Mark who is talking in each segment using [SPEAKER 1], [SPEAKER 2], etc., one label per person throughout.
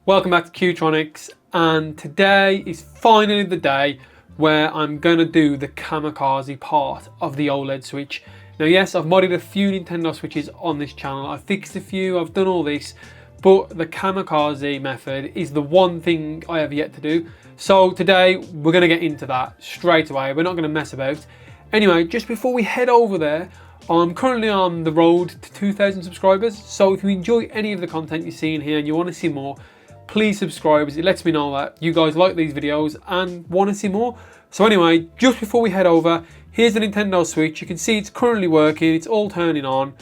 [SPEAKER 1] Welcome back to Qtronics, and today is finally the day where I'm going to do the Kamikaze part of the OLED Switch. Now yes, I've modded a few Nintendo Switches on this channel, I've fixed a few, I've done all this, but the Kamikaze method is the one thing I have yet to do. So today we're going to get into that straight away, we're not going to mess about. Anyway, just before we head over there, I'm currently on the road to 2,000 subscribers, so if you enjoy any of the content you're seeing here and you want to see more, please subscribe, as it lets me know that you guys like these videos and want to see more. So anyway, just before we head over, here's the Nintendo Switch. You can see it's currently working, it's all turning on.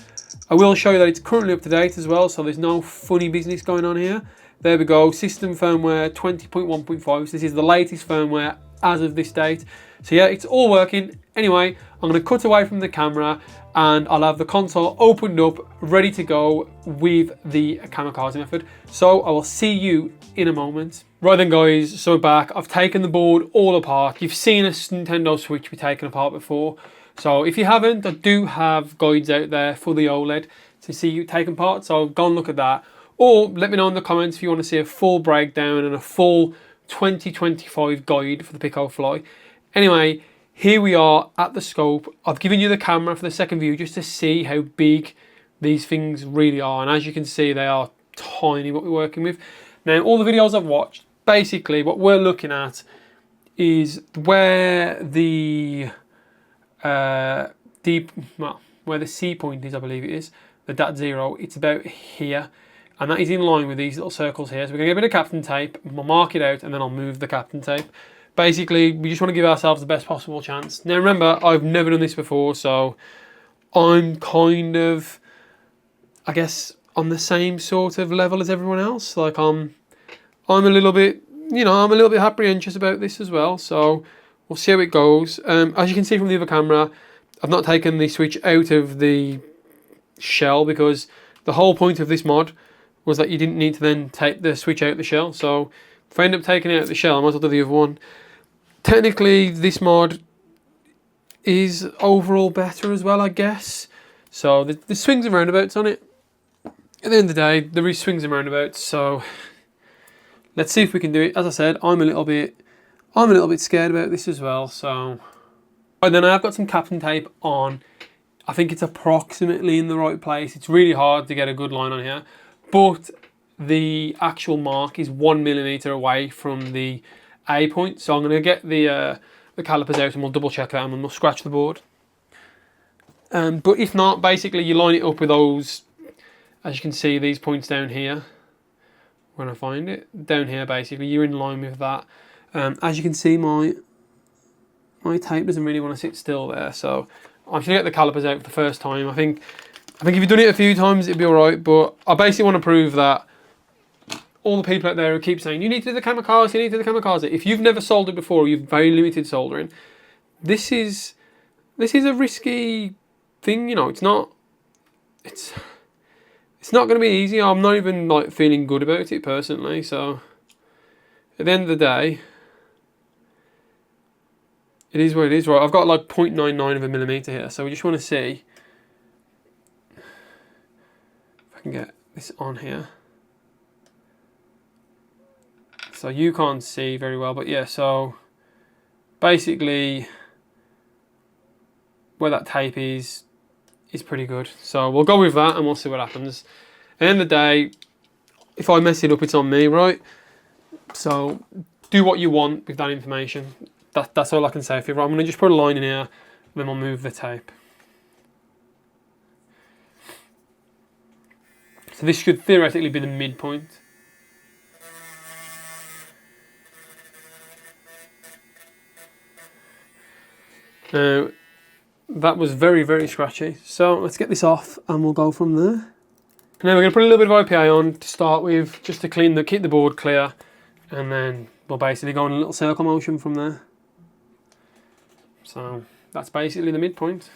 [SPEAKER 1] I will show you that it's currently up to date as well, so there's no funny business going on here. There we go, system firmware 20.1.5, so this is the latest firmware as of this date. So yeah, it's all working. Anyway, I'm going to cut away from the camera and I'll have the console opened up, ready to go with the Kamikaze method. So I will see you in a moment. Right then guys, so back. I've taken the board all apart. You've seen a Nintendo Switch be taken apart before. So if you haven't, I do have guides out there for the OLED to see you taken apart. So go and look at that. Or let me know in the comments if you want to see a full breakdown and a full 2025 guide for the Pico Fly. Anyway, here we are at the scope. I've given you the camera for the second view just to see how big these things really are. And as you can see, they are tiny what we're working with. Now, all the videos I've watched, basically what we're looking at is where the where the C-point is, I believe it is, the .0, it's about here. And that is in line with these little circles here. So we're going to get a bit of Captain Tape, we'll mark it out, and then I'll move the Captain Tape. Basically, we just want to give ourselves the best possible chance. Now remember, I've never done this before, so I'm kind of, I guess, on the same sort of level as everyone else. Like I'm a little bit, I'm a little bit apprehensive about this as well. So we'll see how it goes. As you can see from the other camera, I've not taken the Switch out of the shell because the whole point of this mod was that you didn't need to then take the Switch out of the shell. So if I end up taking it out of the shell, I might as well do the other one. Technically, this mod is overall better as well, I guess. So there's swings and roundabouts on it. At the end of the day, there is swings and roundabouts. So let's see if we can do it. As I said, I'm a little bit scared about this as well. So, and then I've got some Captain Tape on. I think it's approximately in the right place. It's really hard to get a good line on here, but the actual mark is 1 millimeter away from the A point. So I'm going to get the calipers out and we'll double check that and we'll scratch the board. But if not, basically you line it up with those, as you can see, these points down here. When I find it, down here basically, you're in line with that. As you can see, my tape doesn't really want to sit still there. So I'm just going to get the calipers out for the first time. I think if you've done it a few times, it'd be alright, but I basically want to prove that all the people out there who keep saying, you need to do the Kamikaze, you need to do the Kamikaze. If you've never soldered before, you've very limited soldering, this is a risky thing, it's not going to be easy. I'm not even like feeling good about it personally, so at the end of the day, it is what it is, right? I've got like 0.99 of a millimeter here, so we just want to see if I can get this on here. So you can't see very well, but yeah, so basically where that tape is pretty good. So we'll go with that and we'll see what happens. At the end of the day, if I mess it up, it's on me, right? So do what you want with that information. That's all I can say for you. I'm going to just put a line in here, then we'll move the tape. So this should theoretically be the midpoint. Now, that was very, very scratchy. So let's get this off and we'll go from there. Now we're going to put a little bit of IPA on to start with, just to keep the board clear. And then we'll basically go in a little circle motion from there. So that's basically the midpoint.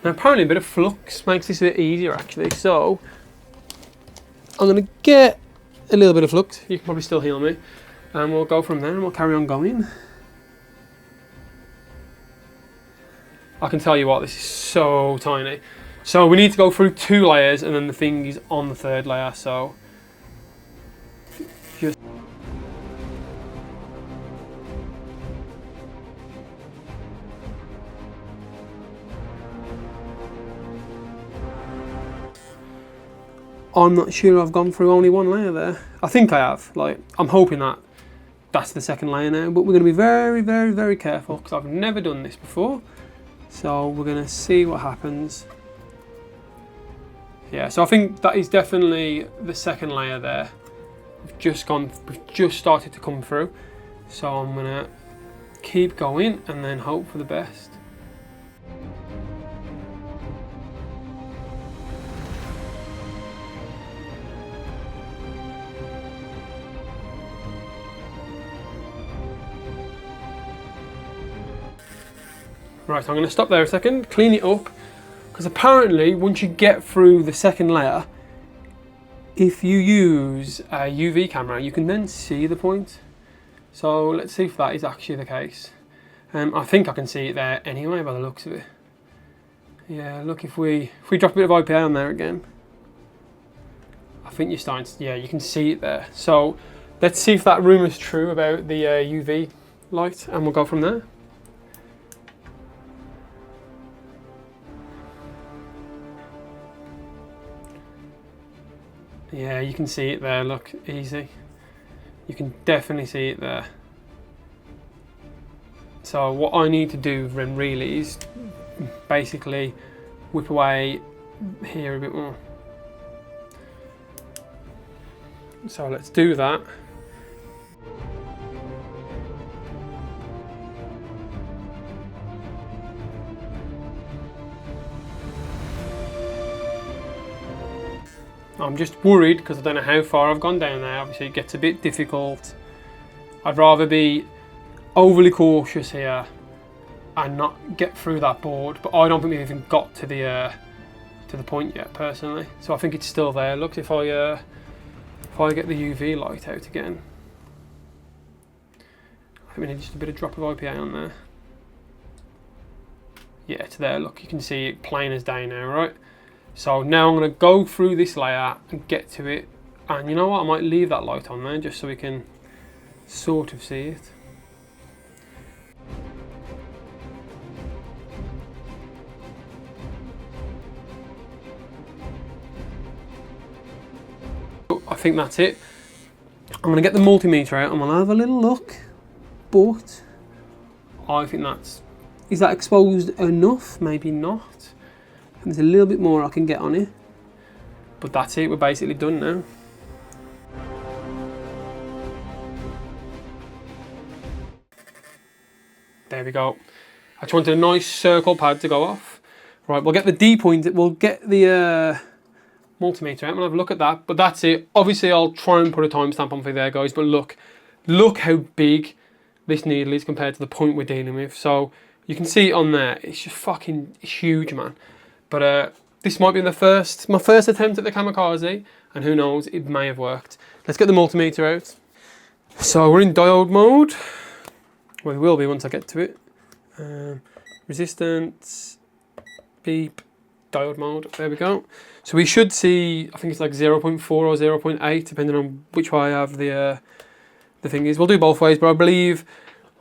[SPEAKER 1] Now apparently a bit of flux makes this a bit easier actually, so I'm going to get a little bit of flux. You can probably still hear me. And we'll go from there and we'll carry on going. I can tell you what, this is so tiny. So we need to go through 2 layers, and then the thing is on the 3rd layer. So just I'm not sure I've gone through only 1 layer there. I think I have. Like, I'm hoping that that's the 2nd layer now, but we're going to be very, very, very careful because I've never done this before. So we're going to see what happens. Yeah, so I think that is definitely the 2nd layer there. We've just started to come through. So I'm going to keep going and then hope for the best. Right, I'm going to stop there a second, clean it up, because apparently once you get through the 2nd layer, if you use a UV camera, you can then see the point. So let's see if that is actually the case. I think I can see it there anyway by the looks of it. Yeah, look, if we drop a bit of IPA on there again, I think you're starting to, yeah, you can see it there. So let's see if that rumour is true about the UV light, and we'll go from there. Yeah, you can see it there, look, easy. You can definitely see it there. So what I need to do then really is basically whip away here a bit more. So let's do that. I'm just worried because I don't know how far I've gone down there. Obviously it gets a bit difficult. I'd rather be overly cautious here and not get through that board, but I don't think we've even got to the point yet personally. So I think it's still there. Look, if I get the UV light out again, I think we need just a bit of drop of IPA on there. Yeah, it's there. Look, you can see it plain as day now, right? So now I'm going to go through this layer and get to it, and you know what, I might leave that light on there just so we can sort of see it. I think that's it. I'm going to get the multimeter out and we'll have a little look, but I think is that exposed enough? Maybe not. There's a little bit more I can get on it, but that's it, we're basically done now. There we go. I just wanted a nice circle pad to go off. Right, we'll get the D point, we'll get the multimeter out, we'll have a look at that, but that's it. Obviously I'll try and put a timestamp on for there, guys, but look how big this needle is compared to the point we're dealing with. So you can see it on there, it's just fucking huge, man. But this might be my first attempt at the Kamikaze, and who knows, it may have worked. Let's get the multimeter out. So we're in diode mode. Well, we will be once I get to it. Resistance, beep, diode mode, there we go. So we should see, I think it's like 0.4 or 0.8, depending on which way I have the thing is. We'll do both ways, but I believe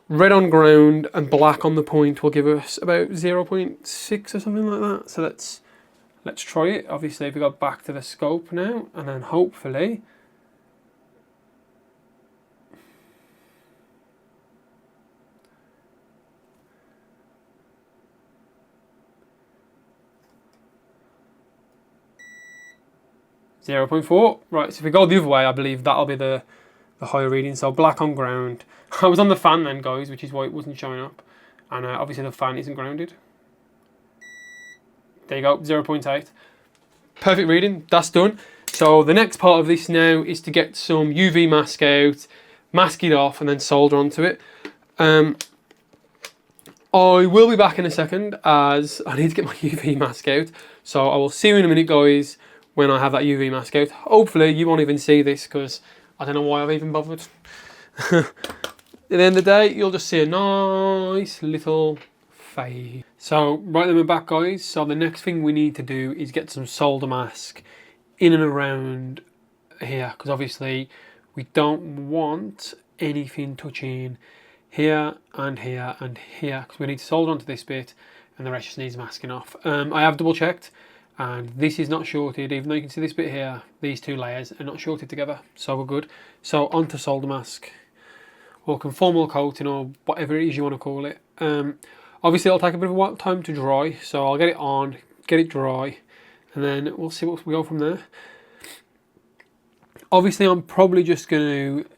[SPEAKER 1] red on ground and black on the point will give us about 0.6 or something like that. So let's try it. Obviously, if we go back to the scope now, and then hopefully .4. Right, so if we go the other way, I believe that'll be the higher reading. So black on ground. I was on the fan then, guys, which is why it wasn't showing up. And obviously the fan isn't grounded. There you go, 0.8. Perfect reading, that's done. So the next part of this now is to get some UV mask out, mask it off, and then solder onto it. I will be back in a second as I need to get my UV mask out. So I will see you in a minute, guys, when I have that UV mask out. Hopefully you won't even see this because I don't know why I've even bothered. At the end of the day, you'll just see a nice little fade. So right then we're back, guys. So the next thing we need to do is get some solder mask in and around here, because obviously we don't want anything touching here and here and here, because we need to solder onto this bit and the rest just needs masking off. I have double checked and this is not shorted, even though you can see this bit here, these two layers are not shorted together, so we're good. So onto solder mask or conformal coating or whatever it is you want to call it. Obviously it'll take a bit of a time to dry, so I'll get it on, get it dry, and then we'll see what we go from there. Obviously I'm probably just going to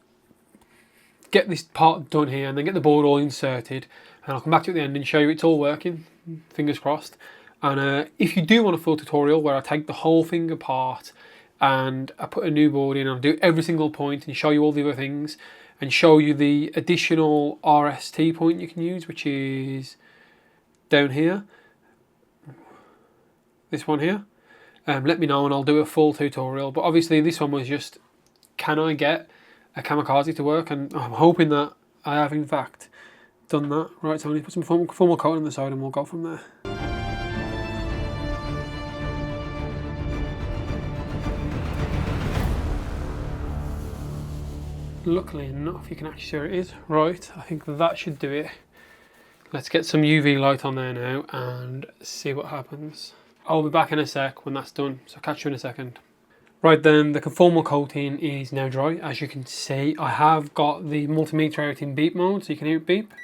[SPEAKER 1] get this part done here and then get the board all inserted, and I'll come back to you at the end and show you it's all working, fingers crossed. And if you do want a full tutorial where I take the whole thing apart and I put a new board in and I do every single point and show you all the other things and show you the additional RST point you can use, which is down here, this one here, let me know and I'll do a full tutorial. But obviously this one was just, can I get a Kamikaze to work? And I'm hoping that I have in fact done that. Right, so I'm going to put some formal coating on the side and we'll go from there. Luckily enough, you can actually see where it is. Right, I think that should do it. Let's get some UV light on there now and see what happens. I'll be back in a sec when that's done, so catch you in a second. Right then, the conformal coating is now dry. As you can see, I have got the multimeter out in beep mode, so you can hear it beep.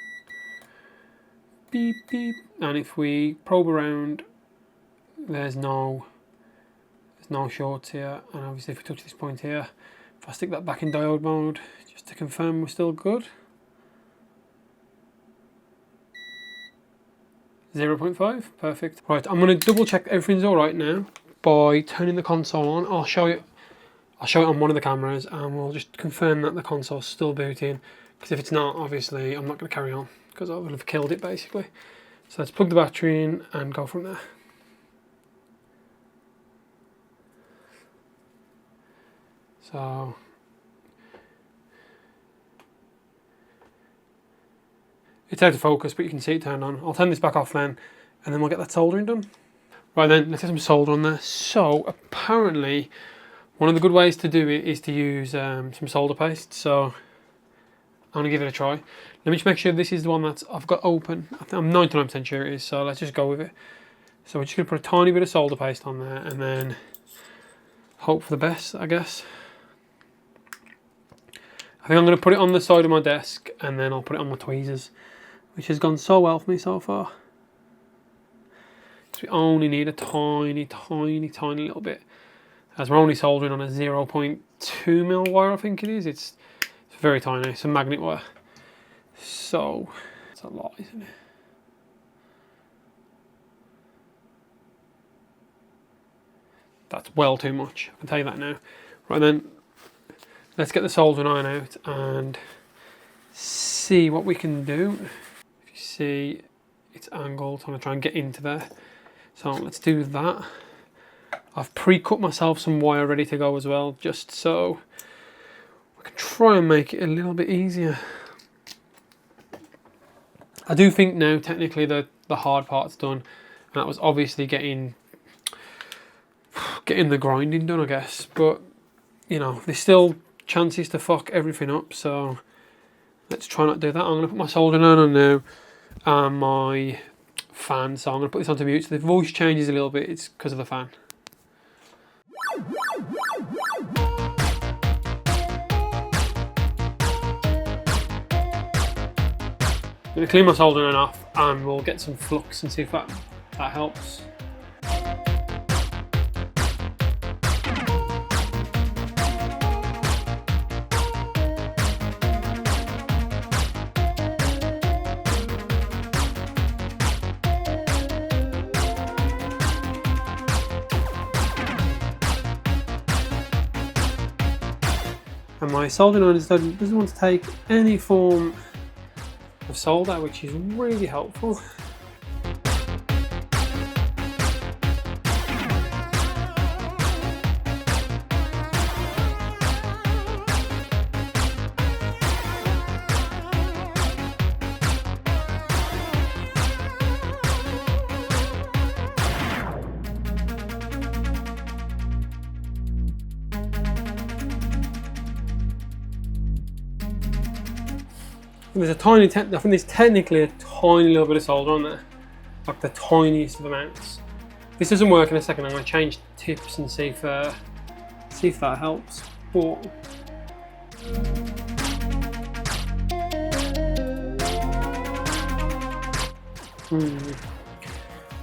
[SPEAKER 1] Beep, beep. And if we probe around, there's no shorts here. And obviously if we touch this point here, if I stick that back in diode mode, just to confirm we're still good. 0.5, perfect. Right, I'm going to double check everything's all right now by turning the console on. I'll show it on one of the cameras and we'll just confirm that the console's still booting, because if it's not, obviously I'm not going to carry on because I would have killed it basically. So let's plug the battery in and go from there. So it's out of focus, but you can see it turned on. I'll turn this back off then, and then we'll get that soldering done. Right then, let's get some solder on there. So apparently, one of the good ways to do it is to use some solder paste. So I'm gonna give it a try. Let me just make sure this is the one that I've got open. I'm 99% sure it is, so let's just go with it. So we're just gonna put a tiny bit of solder paste on there, and then hope for the best, I guess. I think I'm going to put it on the side of my desk and then I'll put it on my tweezers, which has gone so well for me so far. So we only need a tiny little bit, as we're only soldering on a 0.2mm wire, I think it is. It's very tiny, it's a magnet wire. So it's a lot, isn't it? That's well too much, I can tell you that now. Right then, let's get the soldering iron out and see what we can do. If you see, it's angled. I'm going to try and get into there. So let's do that. I've pre-cut myself some wire ready to go as well, just so we can try and make it a little bit easier. I do think now technically the hard part's done, and that was obviously getting the grinding done, I guess. But you know, there's still chances to fuck everything up, so let's try not to do that. I'm going to put my soldering iron on now and my fan, so I'm going to put this onto mute. So the voice changes a little bit, it's because of the fan. I'm going to clean my soldering iron off and we'll get some flux and see if that helps. And my soldering iron doesn't want to take any form of solder, which is really helpful. There's a tiny, I think there's technically a tiny little bit of solder on there, like the tiniest of amounts. If this doesn't work in a second, I'm going to change tips and see if that helps. But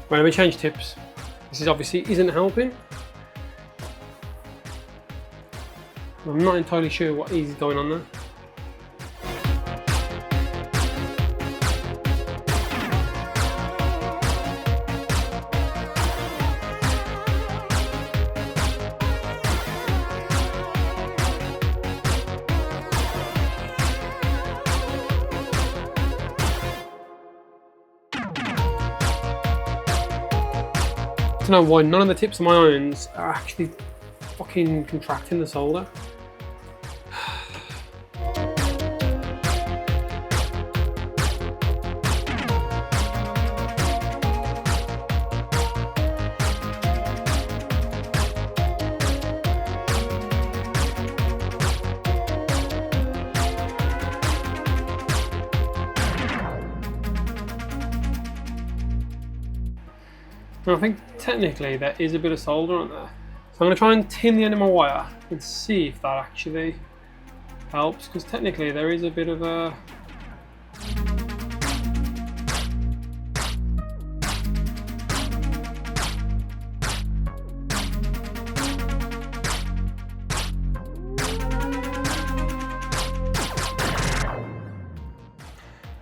[SPEAKER 1] right, let me change tips. This obviously isn't helping. I'm not entirely sure what is going on there. I don't know why none of the tips of my irons are actually fucking contracting the solder. I think technically there is a bit of solder on there. So I'm going to try and tin the end of my wire and see if that actually helps, because technically there is a bit of a...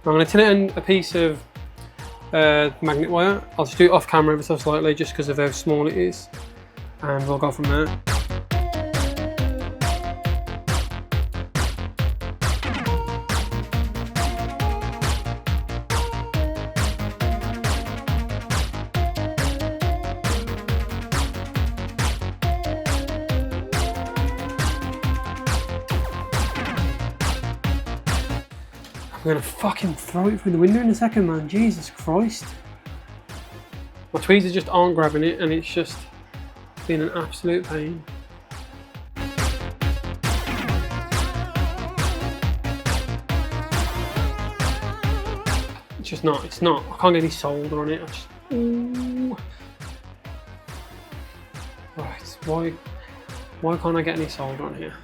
[SPEAKER 1] I'm going to tin it in a piece of magnet wire. I'll just do it off camera ever so slightly just because of how small it is, and we'll go from there. I'm gonna fucking throw it through the window in a second, man. Jesus Christ. My tweezers just aren't grabbing it, and it's just been an absolute pain. It's just not, I can't get any solder on it. Ooh. Right, why can't I get any solder on here?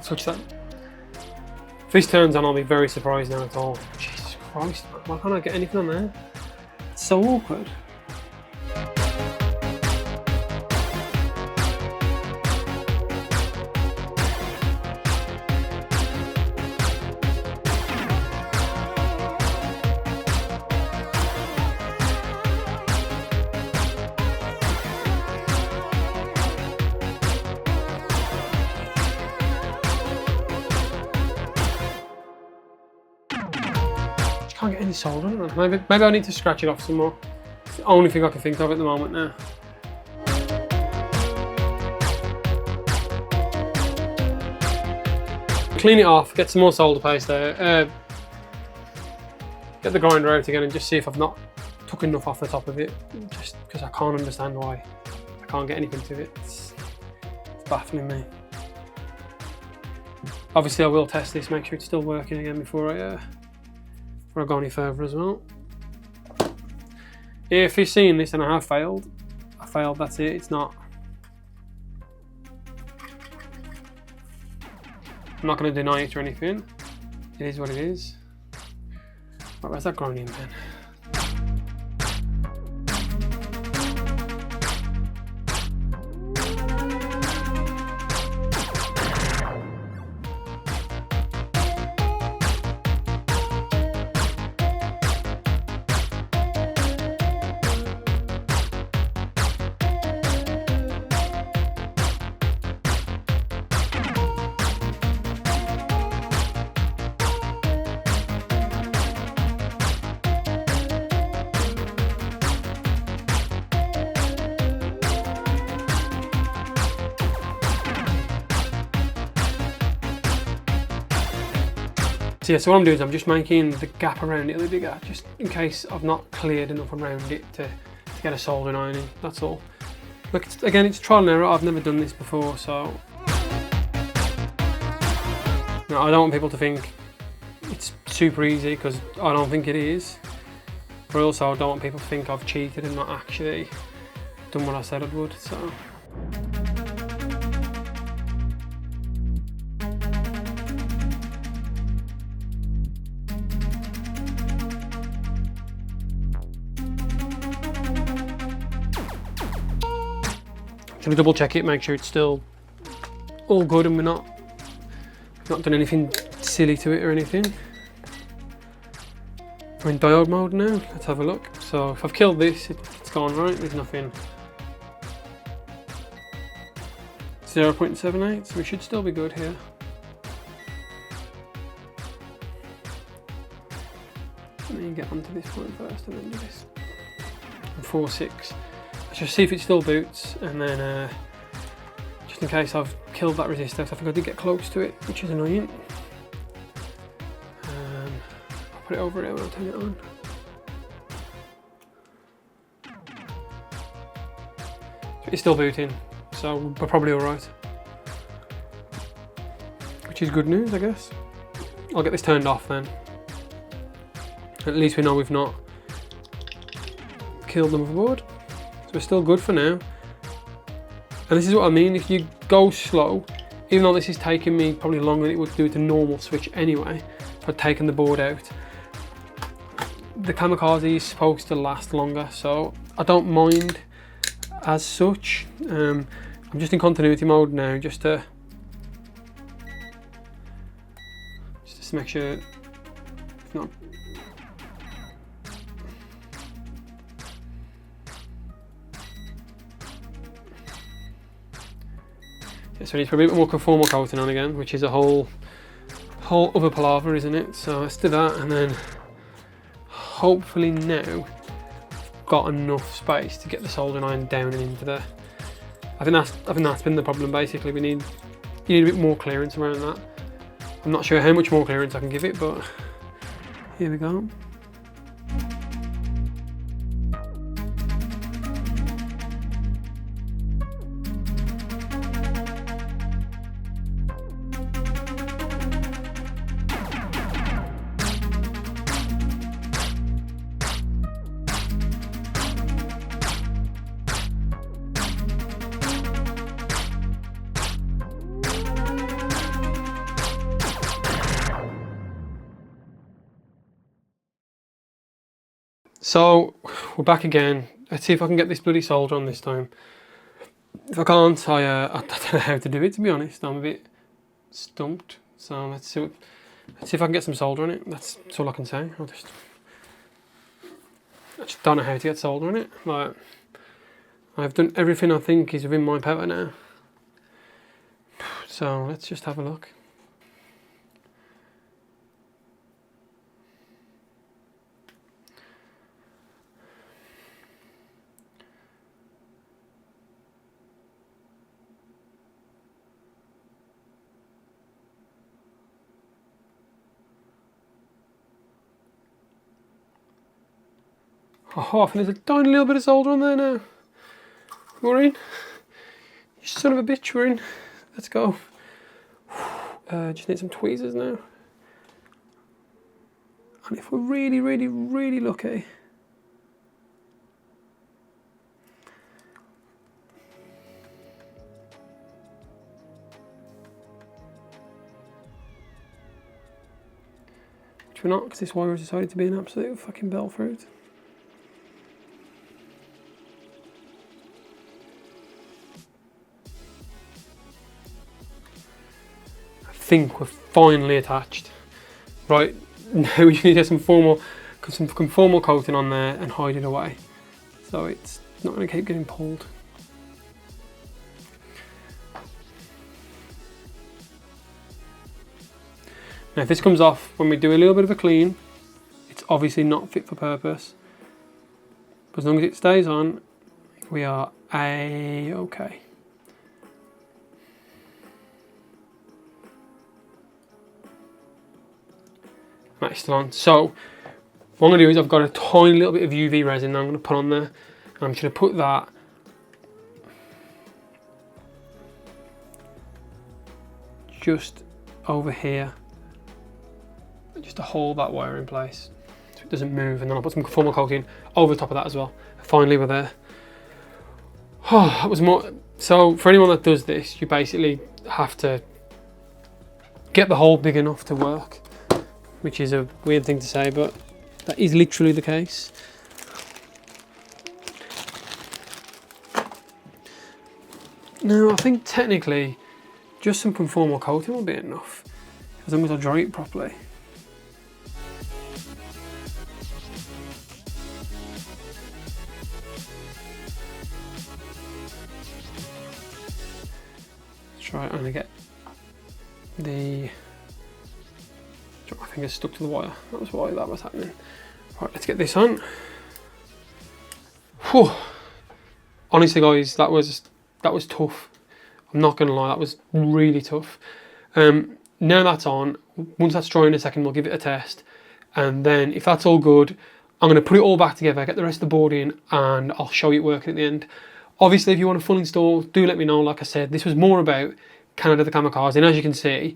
[SPEAKER 1] Touch that. If this turns on, I'll be very surprised now at all. Jesus Christ, man. Why can't I get anything on there? It's so awkward. Can't get any solder on it. Maybe I need to scratch it off some more. It's the only thing I can think of at the moment now. Clean it off, get some more solder paste there, get the grinder out again and just see if I've not took enough off the top of it, just because I can't understand why I can't get anything to it. It's baffling me. Obviously I will test this, make sure it's still working again before I go any further as well. If you're seeing this and I failed, that's it. It's not. I'm not going to deny it or anything. It is what it is. Right, where's that grinding pen? So yeah, so what I'm doing is I'm just making the gap around it a little bigger, just in case I've not cleared enough around it to get a soldering iron in, that's all. Look, again, it's trial and error, I've never done this before, so... No, I don't want people to think it's super easy, because I don't think it is. But also, I don't want people to think I've cheated and not actually done what I said I would, so... Should we double check it, make sure it's still all good and we're not done anything silly to it or anything. We're in diode mode now, let's have a look. So if I've killed this, it's gone right, there's nothing. 0.78, so we should still be good here. Let me get onto this point first and then do this. 4.6. Let's just see if it still boots, and then just in case I've killed that resistor, I think I did get close to it, which is annoying. I'll put it over there when I turn it on. So it's still booting, so we're probably alright. Which is good news, I guess. I'll get this turned off then. At least we know we've not killed the motherboard. So we're still good for now. And this is what I mean, if you go slow, even though this is taking me probably longer than it would do with a normal Switch anyway, if I'd taken the board out, the Kamikaze is supposed to last longer, so I don't mind as such. I'm just in continuity mode now, just to make sure it's not. Yeah, so we need to put a bit more conformal coating on again, which is a whole other palaver, isn't it? So let's do that, and then hopefully now I've got enough space to get the soldering iron down and into there. I think that's been the problem basically. You need a bit more clearance around that. I'm not sure how much more clearance I can give it, but here we go. So we're back again. Let's see if I can get this bloody solder on this time. If I can't, I don't know how to do it, to be honest. I'm a bit stumped. So let's see if I can get some solder on it. That's all I can say. I just don't know how to get solder on it. Like, I've done everything I think is within my power now. So let's just have a look. Oh, I think there's a tiny little bit of solder on there now. We're in. You son of a bitch, we're in. Let's go. Just need some tweezers now. And if we're really, really, really lucky, which we're not, because this wire has decided to be an absolute fucking bell fruit. I think we're finally attached. Right, now we need to get some conformal coating on there and hide it away, so it's not going to keep getting pulled. Now if this comes off when we do a little bit of a clean, it's obviously not fit for purpose. But as long as it stays on, we are A-okay. That's still on. So what I'm going to do is I've got a tiny little bit of UV resin that I'm going to put on there. And I'm just going to put that just over here, just to hold that wire in place so it doesn't move, and then I'll put some conformal coating over the top of that as well. Finally, we're there. Oh, that was more. So for anyone that does this, you basically have to get the hole big enough to work, which is a weird thing to say, but that is literally the case. Now I think technically just some conformal coating will be enough, as long as I dry it properly. Let's try it and get the... My fingers stuck to the wire. That was why that was happening. Right, let's get this on. Whew. Honestly, guys, that was tough. I'm not gonna lie, that was really tough. Now that's on, once that's dry in a second, we'll give it a test, and then if that's all good, I'm gonna put it all back together, get the rest of the board in, and I'll show you it working at the end. Obviously, if you want a full install, do let me know. Like I said, this was more about Canada the Kamikaze, and as you can see,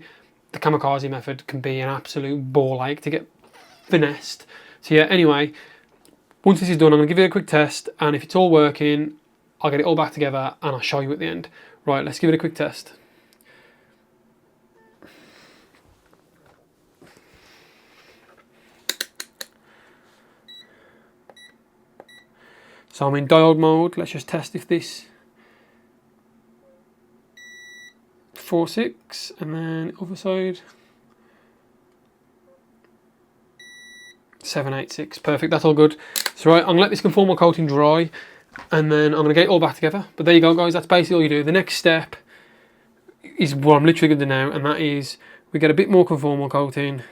[SPEAKER 1] the Kamikaze method can be an absolute ball ache to get finessed. So yeah, anyway, once this is done, I'm gonna give it a quick test, and if it's all working, I'll get it all back together and I'll show you at the end. Right, let's give it a quick test. So I'm in diode mode. Let's just test if this 4.6, and then other side 7.86. Perfect, that's all good. So right, I'm gonna let this conformal coating dry, and then I'm gonna get it all back together. But there you go, guys, that's basically all you do. The next step is what I'm literally gonna do now, and that is we get a bit more conformal coating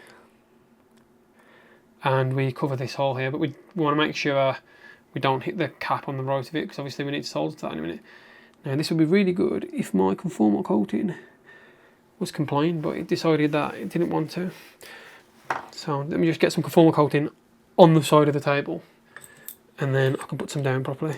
[SPEAKER 1] and we cover this hole here, but we want to make sure we don't hit the cap on the right of it, because obviously we need to solder to that in a minute. Now this would be really good if my conformal coating was compliant, but it decided that it didn't want to. So let me just get some conformal coating on the side of the table, and then I can put some down properly.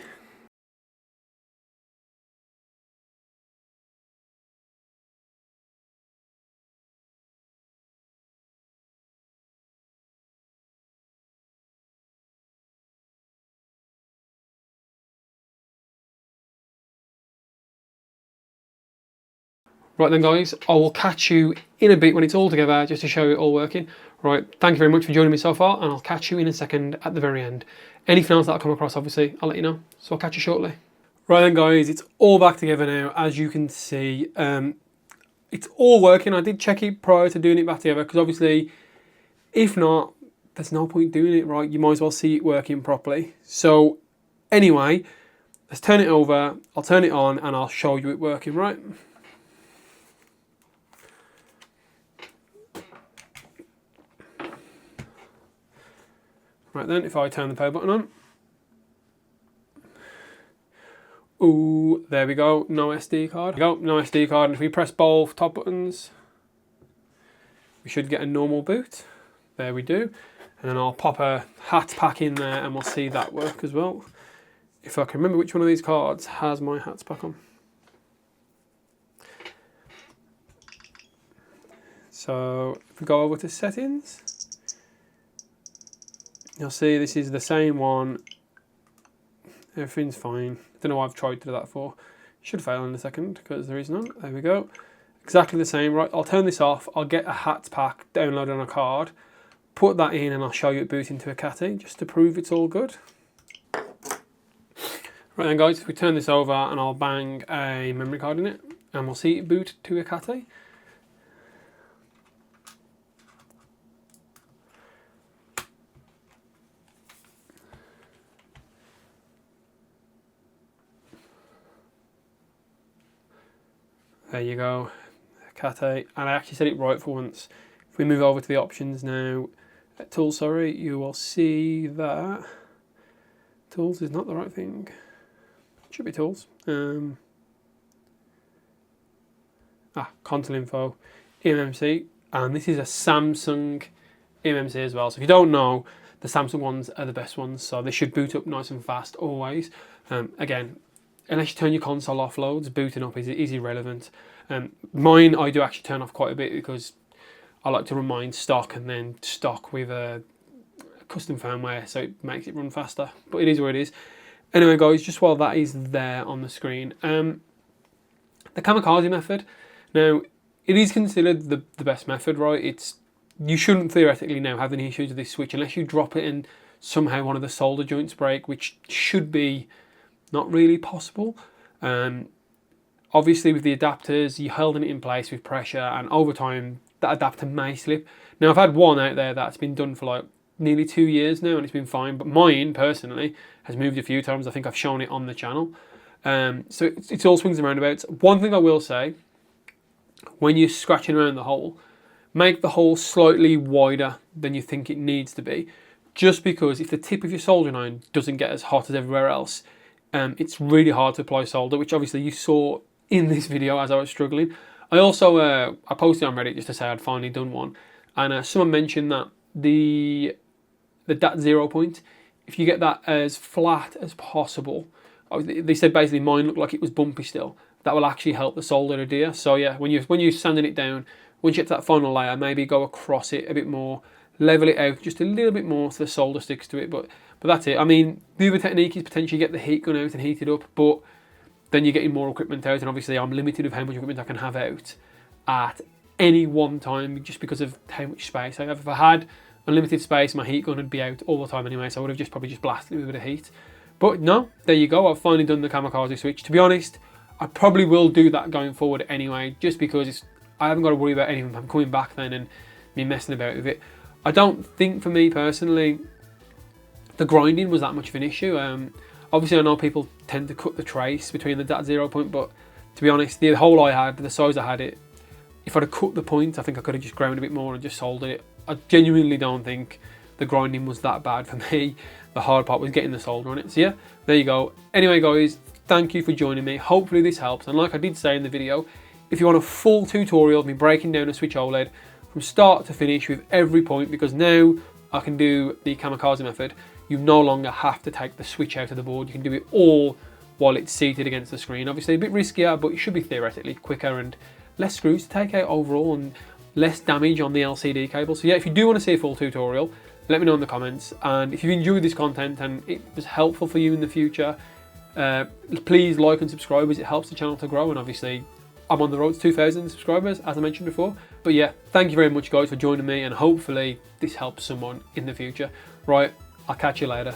[SPEAKER 1] Right then, guys, I will catch you in a bit when it's all together, just to show you it all working. Right, thank you very much for joining me so far, and I'll catch you in a second at the very end. Anything else that I come across, obviously, I'll let you know. So I'll catch you shortly. Right then, guys, it's all back together now. As you can see, it's all working. I did check it prior to doing it back together, because obviously, if not, there's no point doing it, right? You might as well see it working properly. So anyway, let's turn it over. I'll turn it on, and I'll show you it working, right? Right then, if I turn the power button on. Ooh, there we go, no SD card. There we go, no SD card, and if we press both top buttons, we should get a normal boot. There we do. And then I'll pop a hat pack in there, and we'll see that work as well. If I can remember which one of these cards has my hats pack on. So if we go over to settings, you'll see this is the same one. Everything's fine. Don't know why I've tried to do that for. Should fail in a second because there is none. There we go. Exactly the same. Right, I'll turn this off. I'll get a hat pack downloaded on a card, put that in, and I'll show you it boot into a Catty just to prove it's all good. Right then, guys, if we turn this over, and I'll bang a memory card in it, and we'll see it boot to a Catty. There you go, Catty, and I actually said it right for once. If we move over to the options now, tools, sorry, you will see that tools is not the right thing. It should be tools. Console info, MMC, and this is a Samsung eMMC as well. So if you don't know, the Samsung ones are the best ones, so they should boot up nice and fast always. Again, unless you turn your console off loads, booting up is irrelevant. Mine I do actually turn off quite a bit because I like to run mine stock and then stock with a custom firmware, so it makes it run faster. But it is what it is. Anyway, guys, just while that is there on the screen, the Kamikaze method. Now, it is considered the best method, right? You shouldn't theoretically now have any issues with this switch unless you drop it and somehow one of the solder joints break, which should be not really possible. Obviously, with the adapters, you're holding it in place with pressure, and over time, that adapter may slip. Now, I've had one out there that's been done for like nearly 2 years now, and it's been fine. But mine, personally, has moved a few times. I think I've shown it on the channel. So it's all swings and roundabouts. One thing I will say, when you're scratching around the hole, make the hole slightly wider than you think it needs to be. Just because if the tip of your soldering iron doesn't get as hot as everywhere else, it's really hard to apply solder, which obviously you saw in this video as I was struggling. I also, I posted on Reddit just to say I'd finally done one. And someone mentioned that the DAT 0 point, if you get that as flat as possible, they said basically mine looked like it was bumpy still. That will actually help the solder adhere. So yeah, when you're sanding it down, once you get to that final layer, maybe go across it a bit more, level it out just a little bit more so the solder sticks to it. But that's it. I mean, the other technique is potentially get the heat gun out and heat it up, but then you're getting more equipment out, and obviously I'm limited of how much equipment I can have out at any one time just because of how much space I have. If I had unlimited space, my heat gun would be out all the time anyway, so I would have probably just blasted it with a bit of heat. But no, there you go. I've finally done the Kamikaze switch. To be honest, I probably will do that going forward anyway, just because I haven't got to worry about anything. I'm coming back then and me messing about with it. I don't think, for me personally, the grinding was that much of an issue. Obviously, I know people tend to cut the trace between the DAT 0 point, but to be honest, the hole I had, the size I had it, if I'd have cut the point, I think I could have just ground a bit more and just soldered it. I genuinely don't think the grinding was that bad for me. The hard part was getting the solder on it. So yeah, there you go. Anyway, guys, thank you for joining me. Hopefully this helps. And like I did say in the video, if you want a full tutorial of me breaking down a Switch OLED from start to finish with every point, because now I can do the Kamikaze method, you no longer have to take the switch out of the board. You can do it all while it's seated against the screen. Obviously a bit riskier, but it should be theoretically quicker and less screws to take out overall and less damage on the LCD cable. So yeah, if you do want to see a full tutorial, let me know in the comments. And if you've enjoyed this content and it was helpful for you in the future, please like and subscribe, as it helps the channel to grow. And obviously I'm on the road to 2,000 subscribers, as I mentioned before. But yeah, thank you very much, guys, for joining me, and hopefully this helps someone in the future. Right, I'll catch you later.